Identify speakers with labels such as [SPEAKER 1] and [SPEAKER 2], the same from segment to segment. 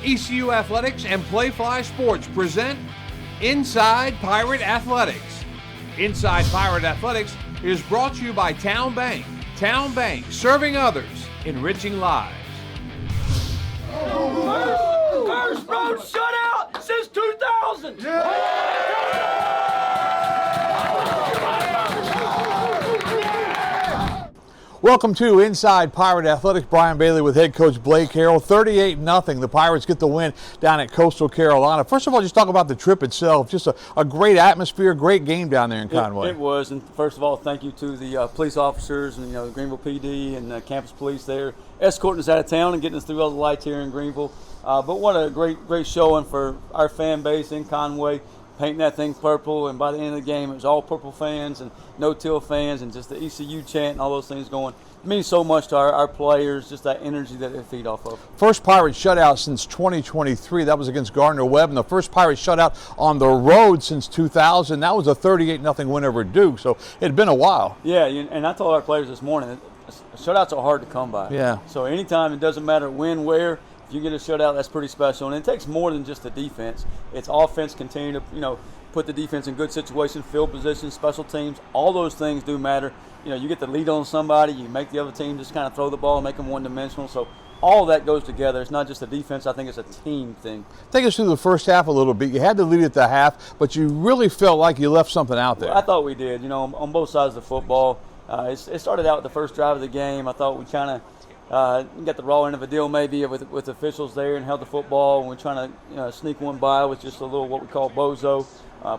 [SPEAKER 1] ECU Athletics and Playfly Sports present Inside Pirate Athletics. Inside Pirate Athletics is brought to you by Town Bank. Town Bank, serving others, enriching lives.
[SPEAKER 2] First road shutout since 2000.
[SPEAKER 3] Welcome to Inside Pirate Athletics. Brian Bailey with head coach Blake Harrell. 38-0. The Pirates get the win down at Coastal Carolina. First of all, just talk about the trip itself. Just a great atmosphere, great game down there in Conway.
[SPEAKER 4] It was, and first of all, thank you to the police officers and the Greenville PD and campus police there, escorting us out of town and getting us through all the lights here in Greenville. But what a great showing for our fan base in Conway, painting that thing purple, and by the end of the game it was all purple fans and no-till fans and just the ECU chant and all those things going. It means so much to our players, just that energy that they feed off of. First
[SPEAKER 3] Pirate shutout since 2023. That was against Gardner-Webb, and the first Pirate shutout on the road since 2000. That was a 38-0 win over Duke, so it had been a while.
[SPEAKER 4] Yeah, and I told our players this morning, shutouts are hard to come by.
[SPEAKER 3] Yeah.
[SPEAKER 4] So anytime, it doesn't matter when, where, if you get a shutout, that's pretty special. And it takes more than just the defense. It's offense, continue to, put the defense in good situations, field positions, special teams. All those things do matter. You get the lead on somebody, you make the other team just kind of throw the ball and make them one-dimensional. So all that goes together. It's not just a defense. I think it's a team thing.
[SPEAKER 3] Take us through the first half a little bit. You had to lead at the half, but you really felt like you left something out there.
[SPEAKER 4] Well, I thought we did, on both sides of the football. It started out with the first drive of the game. I thought we kind of got the raw end of a deal maybe with officials there and held the football, and we're trying to sneak one by with just a little what we call bozo,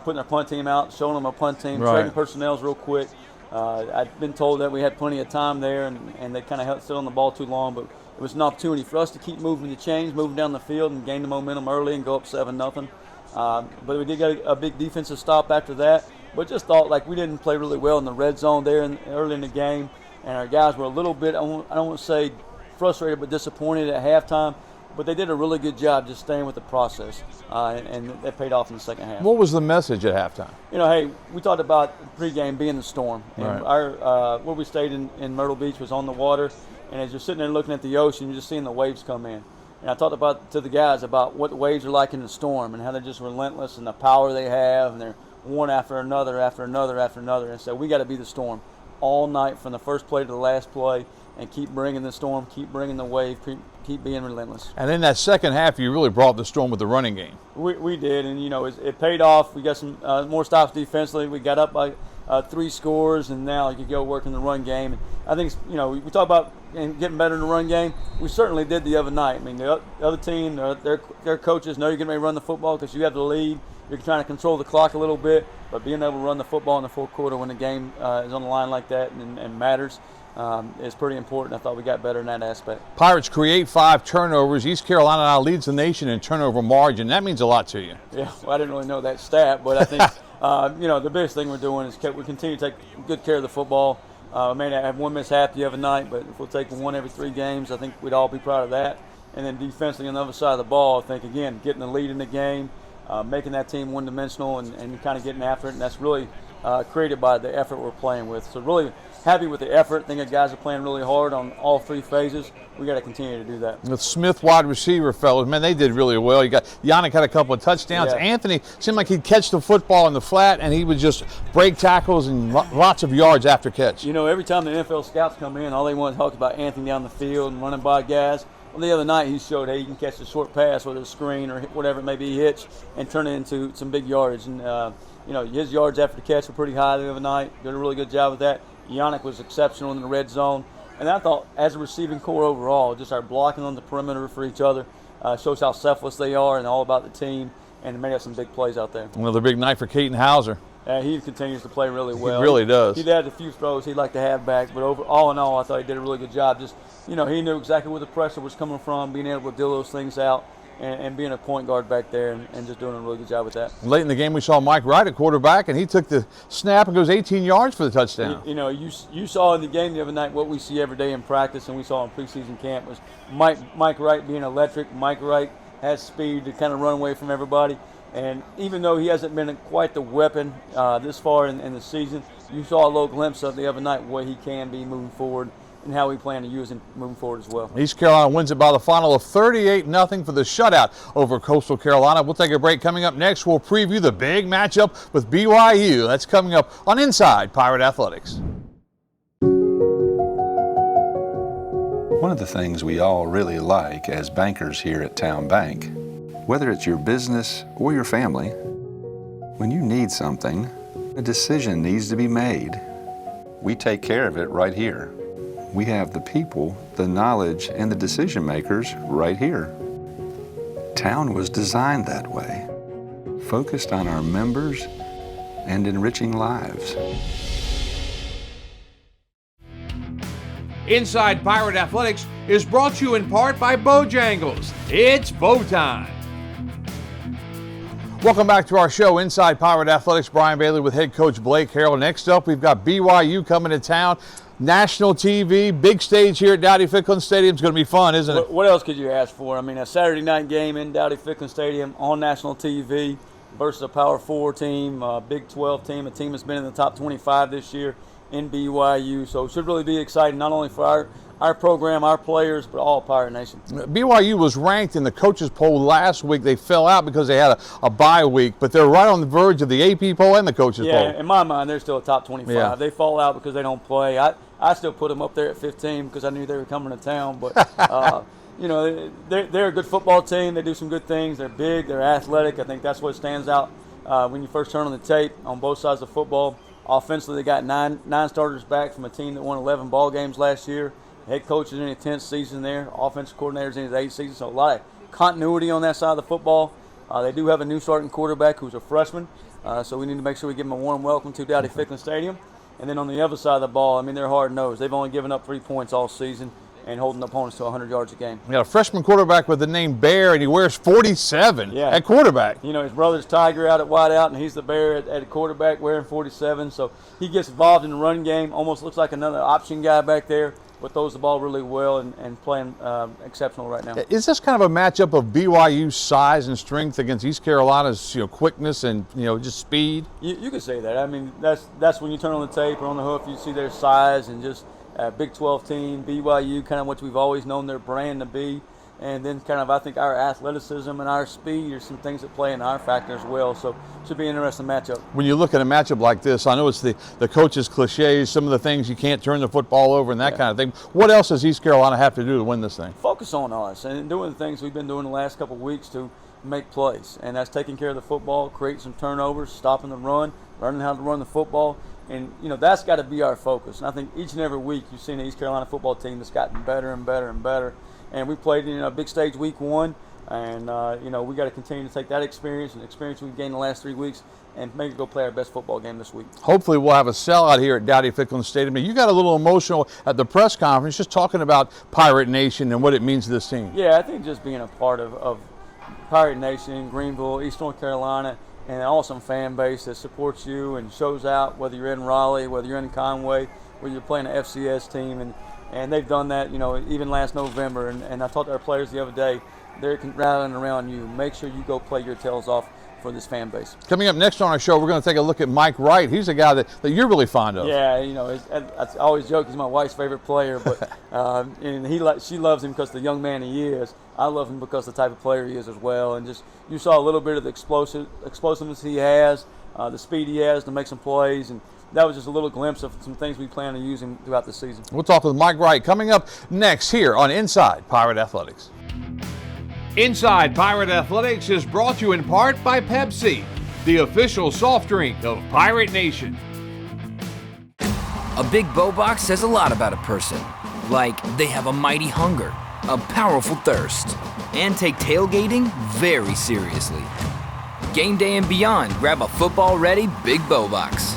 [SPEAKER 4] putting our punt team out, showing them a punt team, trading personnels real quick. I'd been told that we had plenty of time there, and they kind of sit on the ball too long, but it was an opportunity for us to keep moving the chains, moving down the field, and gain the momentum early and go up 7-0. But we did get a big defensive stop after that, but just thought like we didn't play really well in the red zone there early in the game, and our guys were a little bit, I don't want to say frustrated, but disappointed at halftime. But they did a really good job just staying with the process, and that paid off in the second half.
[SPEAKER 3] What was the message at halftime?
[SPEAKER 4] Hey, we talked about pregame being the storm. And
[SPEAKER 3] right.
[SPEAKER 4] Our where we stayed in Myrtle Beach was on the water, and as you're sitting there looking at the ocean, you're just seeing the waves come in. And I talked to the guys about what the waves are like in the storm and how they're just relentless and the power they have, and they're one after another, after another, after another. And so we got to be the storm all night from the first play to the last play, and keep bringing the storm, keep bringing the wave, keep being relentless.
[SPEAKER 3] And in that second half, you really brought the storm with the running game.
[SPEAKER 4] We did, and it paid off. We got some more stops defensively. We got up by 3 scores, and now you could go work in the run game. And I think we talk about getting better in the run game. We certainly did the other night. I mean, the other team, their coaches know you're getting ready to run the football because you have the lead. You're trying to control the clock a little bit, but being able to run the football in the fourth quarter when the game is on the line like that and matters is pretty important. I thought we got better in that aspect.
[SPEAKER 3] Pirates create 5 turnovers. East Carolina now leads the nation in turnover margin. That means a lot to you.
[SPEAKER 4] Yeah, well, I didn't really know that stat, but I think the biggest thing we're doing is we continue to take good care of the football. May not have one mishap the other night, but if we'll take one every 3 games, I think we'd all be proud of that. And then defensively on the other side of the ball, I think, again, getting the lead in the game, making that team one-dimensional and kind of getting after it, and that's really created by the effort we're playing with. So really happy with the effort. I think the guys are playing really hard on all 3 phases. We got to continue to do that.
[SPEAKER 3] The Smith wide receiver fellas, man, they did really well. You got Yannick had a couple of touchdowns.
[SPEAKER 4] Yeah.
[SPEAKER 3] Anthony seemed like he'd catch the football in the flat, and he would just break tackles and lots of yards after catch.
[SPEAKER 4] Every time the NFL scouts come in, all they want to talk about Anthony down the field and running by guys. Well, the other night he showed, hey, you can catch a short pass with a screen or whatever it may be, hitch, and turn it into some big yardage. And his yards after the catch were pretty high the other night. Did a really good job with that. Yannick was exceptional in the red zone. And I thought, as a receiving core overall, just our blocking on the perimeter for each other shows how selfless they are and all about the team, and made us some big plays out there.
[SPEAKER 3] Another big night for Caden Hauser.
[SPEAKER 4] He continues to play really well.
[SPEAKER 3] He really does.
[SPEAKER 4] He'd had a few throws he'd like to have back, but all in all, I thought he did a really good job. Just, he knew exactly where the pressure was coming from, being able to deal those things out, and being a point guard back there and just doing a really good job with that.
[SPEAKER 3] Late in the game, we saw Mike Wright at quarterback, and he took the snap and goes 18 yards for the touchdown.
[SPEAKER 4] You saw in the game the other night what we see every day in practice, and we saw in preseason camp was Mike Wright being electric. Mike Wright has speed to kind of run away from everybody. And even though he hasn't been quite the weapon this far in the season, you saw a little glimpse of the other night what he can be moving forward. and how we plan to use it moving forward as well.
[SPEAKER 3] East Carolina wins it by the final of 38-0 for the shutout over Coastal Carolina. We'll take a break. Coming up next, we'll preview the big matchup with BYU. That's coming up on Inside Pirate Athletics.
[SPEAKER 5] One of the things we all really like as bankers here at Town Bank, whether it's your business or your family, when you need something, a decision needs to be made. We take care of it right here. We have the people, the knowledge, and the decision makers right here. Town was designed that way, focused on our members and enriching lives.
[SPEAKER 1] Inside Pirate Athletics is brought to you in part by Bojangles. It's Bo time.
[SPEAKER 3] Welcome back to our show, Inside Pirate Athletics. Brian Bailey with head coach Blake Harrell. Next up, we've got BYU coming to town. National TV, big stage here at Dowdy-Ficklen Stadium. It's going to be fun, isn't it?
[SPEAKER 4] What else could you ask for? I mean, a Saturday night game in Dowdy-Ficklen Stadium on national TV versus a Power 4 team, a Big 12 team, a team that's been in the top 25 this year in BYU. So it should really be exciting, not only for our program, our players, but all Pirate Nation.
[SPEAKER 3] BYU was ranked in the coaches poll last week. They fell out because they had a bye week, but they're right on the verge of the AP poll and the coaches poll.
[SPEAKER 4] Yeah, in my mind, they're still a top 25.
[SPEAKER 3] Yeah.
[SPEAKER 4] They fall out because they don't play. I still put them up there at 15 because I knew they were coming to town. But, you know, they're a good football team. They do some good things. They're big. They're athletic. I think that's what stands out when you first turn on the tape on both sides of football. Offensively, they got nine starters back from a team that won 11 ball games last year. Head coach is in his 10th season there. Offensive coordinator's in his 8th season. So a lot of continuity on that side of the football. They do have a new starting quarterback who's a freshman. So we need to make sure we give him a warm welcome to Dowdy-Ficklen Stadium. And then on the other side of the ball, I mean, they're hard-nosed. They've only given up 3 points all season and holding opponents to 100 yards a game.
[SPEAKER 3] We got a freshman quarterback with the name Bear, and he wears 47 at quarterback.
[SPEAKER 4] You know, his brother's Tiger out at wideout, and he's the Bear at quarterback wearing 47. So he gets involved in the run game, almost looks like another option guy back there, but throws the ball really well and playing exceptional right now.
[SPEAKER 3] Is this kind of a matchup of BYU's size and strength against East Carolina's quickness and just speed?
[SPEAKER 4] You could say that. I mean, that's when you turn on the tape or on the hoof, you see their size and just Big 12 team, BYU, kind of what we've always known their brand to be. And then kind of, I think, our athleticism and our speed are some things that play in our factor as well. So it should be an interesting matchup. When
[SPEAKER 3] you look at a matchup like this, I know it's the coaches' cliches, some of the things you can't turn the football over and that kind of thing. What else does East Carolina have to do to win this thing?
[SPEAKER 4] Focus on us and doing the things we've been doing the last couple of weeks to make plays. And that's taking care of the football, creating some turnovers, stopping the run, learning how to run the football. And, that's got to be our focus. And I think each and every week you've seen the East Carolina football team that's gotten better and better and better. And we played in a big stage week 1. And, we got to continue to take that experience and the experience we've gained the last 3 weeks and make it go play our best football game this week.
[SPEAKER 3] Hopefully we'll have a sellout here at Dowdy-Ficklen Stadium. You got a little emotional at the press conference just talking about Pirate Nation and what it means to this team.
[SPEAKER 4] Yeah, I think just being a part of Pirate Nation, Greenville, East North Carolina, and an awesome fan base that supports you and shows out, whether you're in Raleigh, whether you're in Conway, whether you're playing an FCS team. And they've done that, even last November. And I talked to our players the other day. They're rallying around you. Make sure you go play your tails off for this fan base. Coming up next on our show, we're going to take a look at Mike Wright. He's a guy that you're really fond of. Yeah, I always joke he's my wife's favorite player, but and she loves him because of the young man he is. I love him because of the type of player he is as well. And just you saw a little bit of the explosiveness he has, the speed he has to make some plays, and that was just a little glimpse of some things we plan on using throughout the season. We'll talk with Mike Wright coming up next here on Inside Pirate Athletics.
[SPEAKER 1] Inside Pirate Athletics is brought to you in part by Pepsi, the official soft drink of Pirate Nation.
[SPEAKER 6] A big bow box says a lot about a person. Like they have a mighty hunger, a powerful thirst, and take tailgating very seriously. Game day and beyond, grab a football-ready Big Bow Box.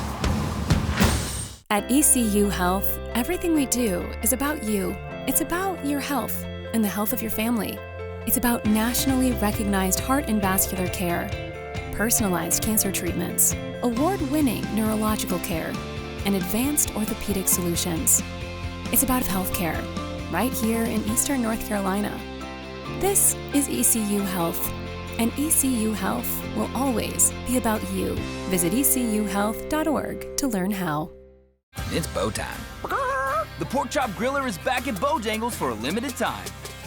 [SPEAKER 7] At ECU Health, everything we do is about you. It's about your health and the health of your family. It's about nationally recognized heart and vascular care, personalized cancer treatments, award-winning neurological care, and advanced orthopedic solutions. It's about healthcare, right here in Eastern North Carolina. This is ECU Health, and ECU Health will always be about you. Visit ecuhealth.org to learn how.
[SPEAKER 6] It's bow time. The Pork Chop Griller is back at Bojangles for a limited time.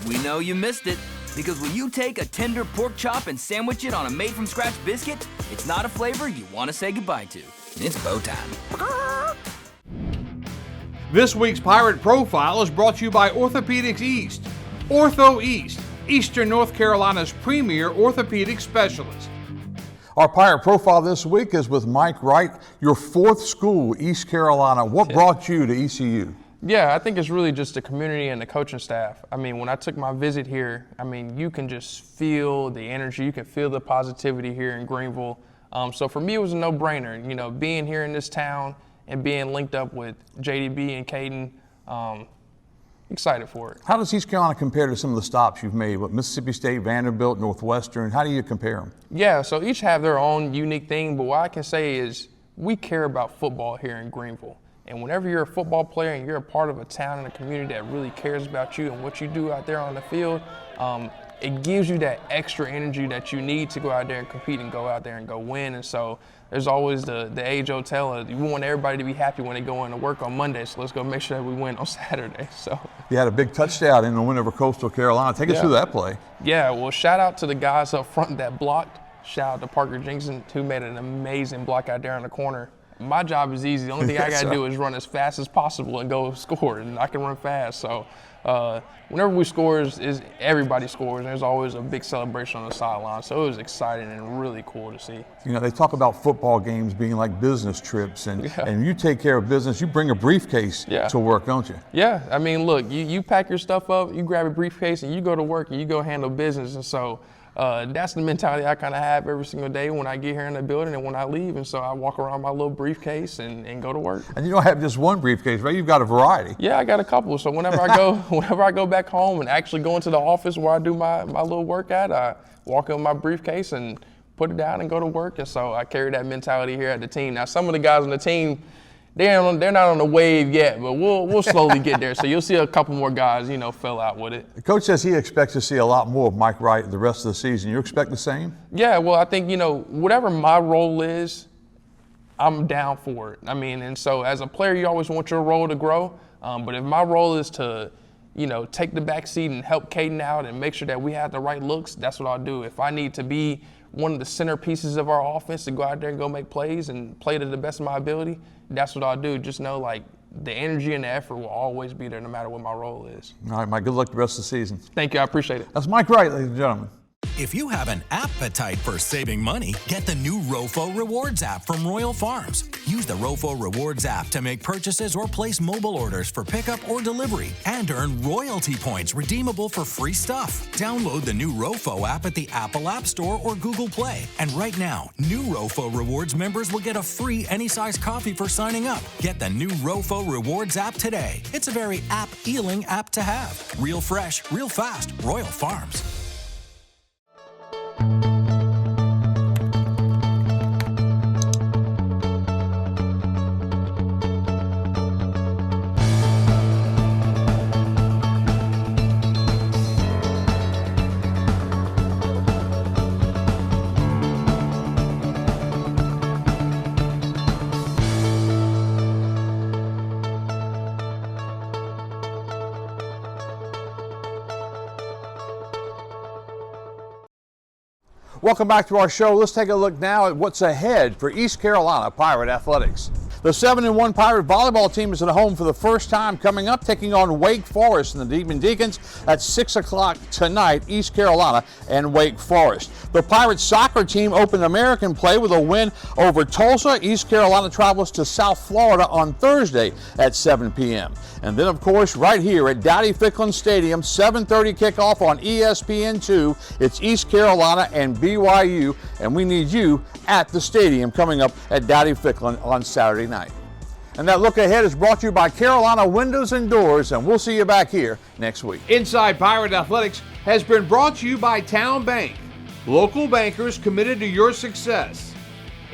[SPEAKER 6] We know you missed it, because when you take a tender pork chop and sandwich it on a made-from-scratch biscuit, it's not a flavor you want to say goodbye to. It's bow time.
[SPEAKER 1] This week's Pirate Profile is brought to you by Orthopedics East. Ortho East, Eastern North Carolina's premier orthopedic specialist.
[SPEAKER 3] Our Pirate Profile this week is with Mike Wright, your fourth school, East Carolina. What brought you to ECU?
[SPEAKER 8] Yeah, I think it's really just the community and the coaching staff. I mean, when I took my visit here, I mean, you can just feel the energy, you can feel the positivity here in Greenville. So for me, it was a no-brainer. You know, being here in this town and being linked up with JDB and Caden, excited for it.
[SPEAKER 3] How does East Carolina compare to some of the stops you've made? What, Mississippi State, Vanderbilt, Northwestern? How do you compare them?
[SPEAKER 8] Yeah, so each have their own unique thing, but what I can say is we care about football here in Greenville. And whenever you're a football player and you're a part of a town and a community that really cares about you and what you do out there on the field, it gives you that extra energy that you need to go out there and compete and go out there and go win. And so there's always the age-old tale, you want everybody to be happy when they go into work on Monday, so let's go make sure that we win on Saturday. So
[SPEAKER 3] you had a big touchdown in the win over Coastal Carolina. Take us through that play.
[SPEAKER 8] Yeah, well, shout out to the guys up front that blocked. Shout out to Parker Jenkson, who made an amazing block out there in the corner. My job is easy. The only thing I got to do is run as fast as possible and go score, and I can run fast. So whenever we score, is everybody scores, and there's always a big celebration on the sideline. So it was exciting and really cool to see.
[SPEAKER 3] You know, they talk about football games being like business trips, and you take care of business. You bring a briefcase to work, don't you?
[SPEAKER 8] Yeah. I mean, look, you pack your stuff up, you grab a briefcase, and you go to work, and you go handle business. And so that's the mentality I kind of have every single day when I get here in the building and when I leave. And so I walk around my little briefcase and go to work.
[SPEAKER 3] And you don't have just one briefcase, right? You've got a variety.
[SPEAKER 8] Yeah, I got a couple. So whenever I go back home and actually go into the office where I do my little workout, I walk in my briefcase and put it down and go to work. And so I carry that mentality here at the team. Now, some of the guys on the team, they're not on the wave yet, but we'll slowly get there. So you'll see a couple more guys, fill out with it.
[SPEAKER 3] The coach says he expects to see a lot more of Mike Wright the rest of the season. You expect the same?
[SPEAKER 8] Yeah, well, I think, whatever my role is, I'm down for it. I mean, and so as a player, you always want your role to grow. But if my role is to, take the back seat and help Caden out and make sure that we have the right looks, that's what I'll do. If I need to be one of the centerpieces of our offense to go out there and go make plays and play to the best of my ability, that's what I'll do. Just know, the energy and the effort will always be there no matter what my role is.
[SPEAKER 3] All right, Mike, good luck the rest of the season.
[SPEAKER 8] Thank you, I appreciate it.
[SPEAKER 3] That's Mike Wright, ladies and gentlemen.
[SPEAKER 9] If you have an appetite for saving money, get the new ROFO Rewards app from Royal Farms. Use the ROFO Rewards app to make purchases or place mobile orders for pickup or delivery and earn royalty points redeemable for free stuff. Download the new ROFO app at the Apple App Store or Google Play. And right now, new ROFO Rewards members will get a free any-size coffee for signing up. Get the new ROFO Rewards app today. It's a very appealing app to have. Real fresh, real fast. Royal Farms.
[SPEAKER 3] Welcome back to our show. Let's take a look now at what's ahead for East Carolina Pirate Athletics. The 7-1 Pirate volleyball team is at home for the first time coming up, taking on Wake Forest and the Demon Deacons at 6 o'clock tonight, East Carolina and Wake Forest. The Pirate soccer team opened American play with a win over Tulsa. East Carolina travels to South Florida on Thursday at 7 p.m. And then, of course, right here at Dowdy-Ficklen Stadium, 7:30 kickoff on ESPN2. It's East Carolina and BYU, and we need you at the stadium coming up at Dowdy-Ficklen on Saturday night. And that look ahead is brought to you by Carolina Windows and Doors, and we'll see you back here next week.
[SPEAKER 1] Inside Pirate Athletics has been brought to you by Town Bank. Local bankers committed to your success.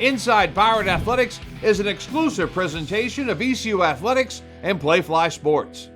[SPEAKER 1] Inside Pirate Athletics is an exclusive presentation of ECU Athletics and Playfly Sports.